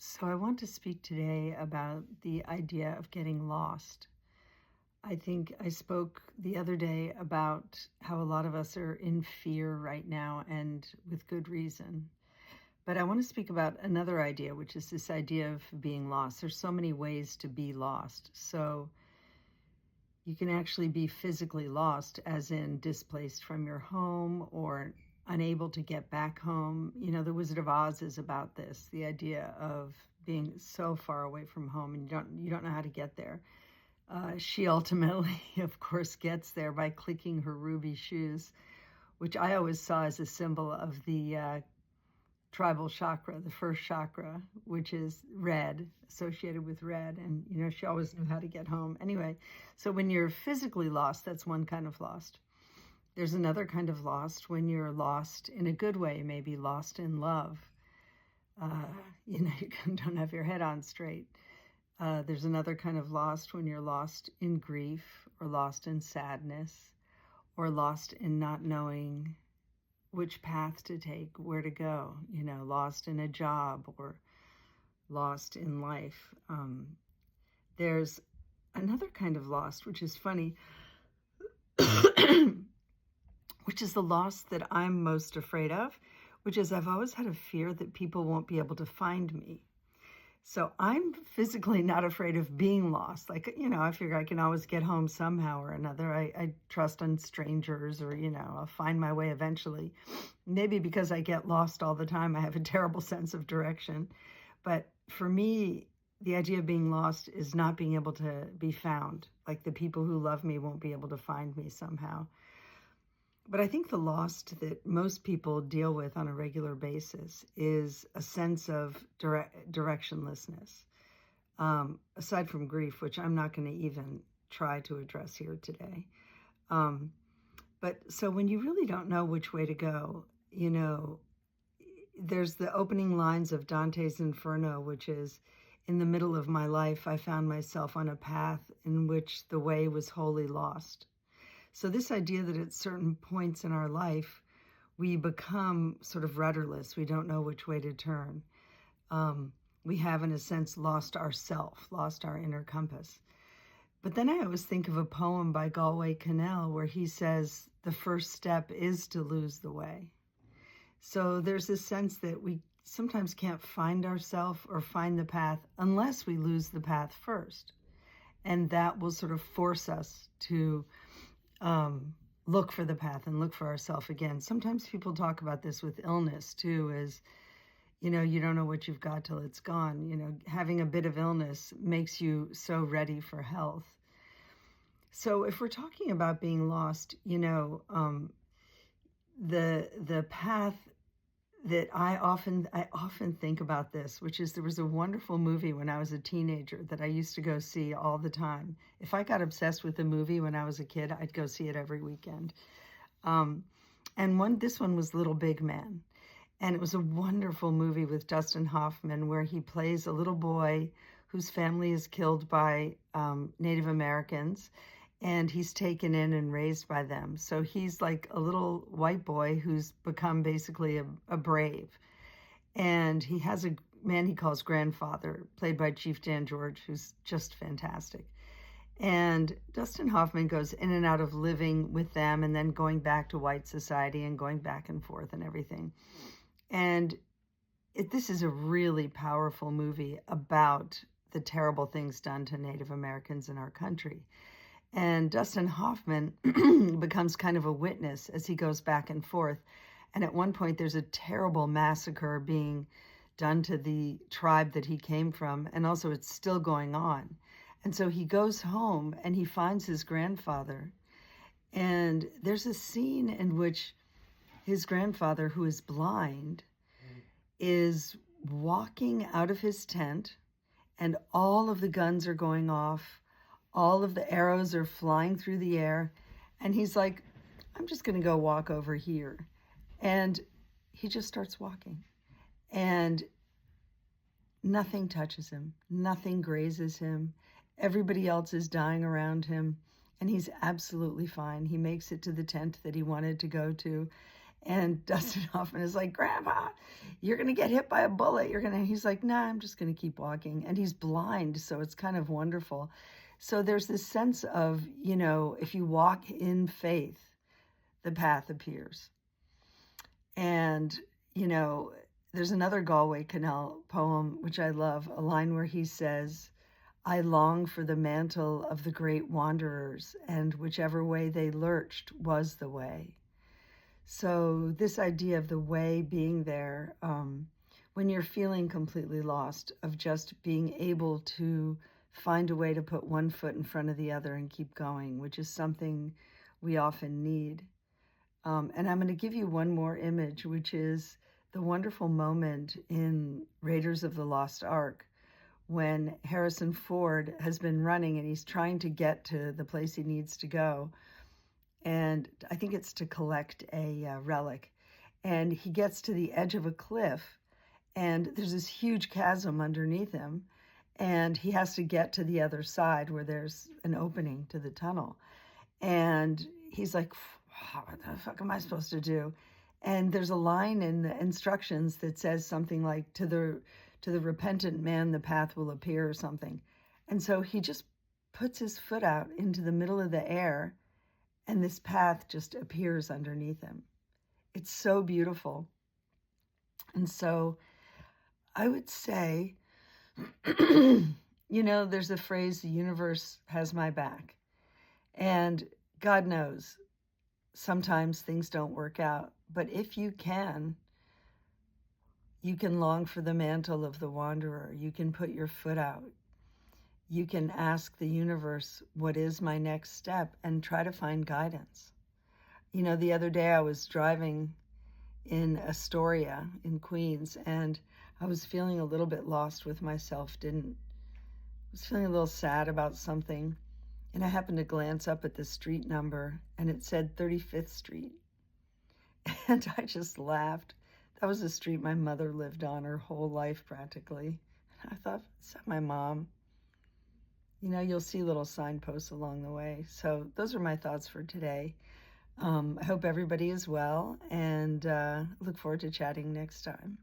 So, I want to speak today about the idea of getting lost. I think I spoke the other day about how a lot of us are in fear right now and with good reason. But I want to speak about another idea, which is this idea of being lost. There's so many ways to be lost. So, you can actually be physically lost, as in displaced from your home or unable to get back home. The Wizard of Oz is about this, the idea of being so far away from home and you don't know how to get there. She ultimately, of course, gets there by clicking her ruby shoes, which I always saw as a symbol of the tribal chakra, the first chakra, which is red, associated with red. And, she always knew how to get home. Anyway, so when you're physically lost, that's one kind of lost. There's another kind of lost when you're lost in a good way, maybe lost in love. Uh, you don't have your head on straight. There's another kind of lost when you're lost in grief or lost in sadness or lost in not knowing which path to take, where to go, lost in a job or lost in life. There's another kind of lost, which is funny, which is the loss that I'm most afraid of, which is I've always had a fear that people won't be able to find me. So I'm physically not afraid of being lost. Like, I figure I can always get home somehow or another. I trust on strangers or, I'll find my way eventually. Maybe because I get lost all the time, I have a terrible sense of direction. But for me, the idea of being lost is not being able to be found. Like the people who love me won't be able to find me somehow. But I think the lost that most people deal with on a regular basis is a sense of directionlessness. Aside from grief, which I'm not going to even try to address here today. But so when you really don't know which way to go, there's the opening lines of Dante's Inferno, which is, in the middle of my life, I found myself on a path in which the way was wholly lost. So this idea that at certain points in our life, we become sort of rudderless. We don't know which way to turn. We have, in a sense, lost ourself, lost our inner compass. But then I always think of a poem by Galway Kinnell where he says, the first step is to lose the way. So there's this sense that we sometimes can't find ourselves or find the path unless we lose the path first. And that will sort of force us to look for the path and look for ourselves again. Sometimes people talk about this with illness too, as, you don't know what you've got till it's gone. Having a bit of illness makes you so ready for health. So if we're talking about being lost, the path that I often think about this, which is there was a wonderful movie when I was a teenager that I used to go see all the time. If I got obsessed with a movie when I was a kid, I'd go see it every weekend. And this one was Little Big Man. And it was a wonderful movie with Dustin Hoffman where he plays a little boy whose family is killed by Native Americans. And he's taken in and raised by them. So he's like a little white boy who's become basically a brave. And he has a man he calls grandfather, played by Chief Dan George, who's just fantastic. And Dustin Hoffman goes in and out of living with them and then going back to white society and going back and forth and everything. And this is a really powerful movie about the terrible things done to Native Americans in our country. And Dustin Hoffman becomes kind of a witness as he goes back and forth. And at one point, there's a terrible massacre being done to the tribe that he came from. And also, it's still going on. And so he goes home and he finds his grandfather. And there's a scene in which his grandfather, who is blind, is walking out of his tent, and all of the guns are going off. All of the arrows are flying through the air. And he's like, I'm just going to go walk over here. And he just starts walking. And nothing touches him. Nothing grazes him. Everybody else is dying around him. And he's absolutely fine. He makes it to the tent that he wanted to go to. And Dustin Hoffman is like, Grandpa, you're going to get hit by a bullet. He's like, nah, I'm just going to keep walking. And he's blind, so it's kind of wonderful. So there's this sense of, if you walk in faith, the path appears. And, there's another Galway Kinnell poem, which I love, a line where he says, I long for the mantle of the great wanderers, and whichever way they lurched was the way. So this idea of the way being there, when you're feeling completely lost, of just being able to find a way to put one foot in front of the other and keep going, which is something we often need. And I'm going to give you one more image, which is the wonderful moment in Raiders of the Lost Ark when Harrison Ford has been running and he's trying to get to the place he needs to go. And I think it's to collect a relic. And he gets to the edge of a cliff, and there's this huge chasm underneath him, and he has to get to the other side where there's an opening to the tunnel. And he's like, what the fuck am I supposed to do? And there's a line in the instructions that says something like, to the repentant man, the path will appear, or something. And so he just puts his foot out into the middle of the air, and this path just appears underneath him. It's so beautiful. And so I would say, there's a phrase, the universe has my back. And God knows, sometimes things don't work out. But if you can long for the mantle of the wanderer. You can put your foot out. You can ask the universe, what is my next step, and try to find guidance. The other day I was driving in Astoria in Queens, and I was feeling a little bit lost with myself. I was feeling a little sad about something, and I happened to glance up at the street number, and it said 35th Street. And I just laughed. That was the street my mother lived on her whole life, practically. I thought, is that my mom? You'll see little signposts along the way. So those are my thoughts for today. I hope everybody is well, and look forward to chatting next time.